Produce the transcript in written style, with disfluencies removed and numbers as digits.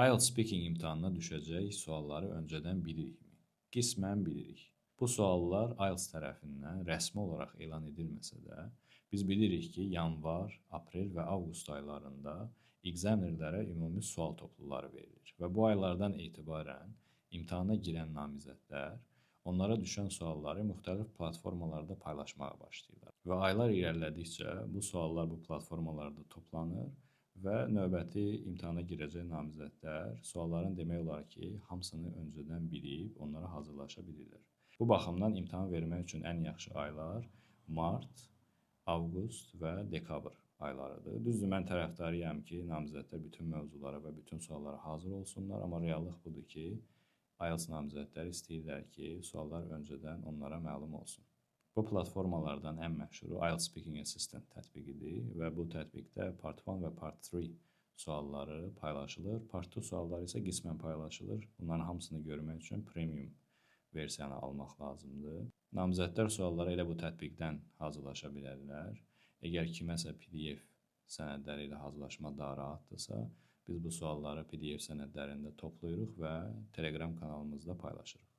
IELTS speaking imtahanına düşəcək sualları öncədən bilirikmi? Qismən bilirik. Bu suallar IELTS tərəfindən rəsmi olaraq elan edilməsə də, biz bilirik ki, yanvar, aprel və avqust aylarında examinerlərə ümumi sual topluları verilir və bu aylardan etibarən imtahana girən namizədlər onlara düşən sualları müxtəlif platformalarda paylaşmağa başlayırlar. Və aylar irəlilədikcə bu suallar bu platformalarda toplanır və növbəti imtahana girəcək namizədlər sualların demək olar ki, hamısını öncədən bilib onlara hazırlaşa bilirlər. Bu baxımdan imtahan vermək üçün ən yaxşı aylar mart, avqust və dekabr aylarıdır. Düzdür, mən tərəfdarıyam ki, namizədlər bütün mövzulara və bütün suallara hazır olsunlar, amma reallıq budur ki, IELTS namizədləri istəyirlər ki, suallar öncədən onlara məlum olsun. Bu platformalardan ən məşhuru IELTS Speaking Assistant tətbiqidir və bu tətbiqdə Part 1 və Part 3 sualları paylaşılır. Part 2 sualları isə qismən paylaşılır. Bunların hamısını görmək üçün premium versiyanı almaq lazımdır. Namizədlər suallara elə bu tətbiqdən hazırlaşa bilərlər. Əgər kiməsə PDF sənədləri ilə hazırlaşma daha rahatdırsa, biz bu sualları PDF sənədlərində toplayırıq və Telegram kanalımızda paylaşırıq.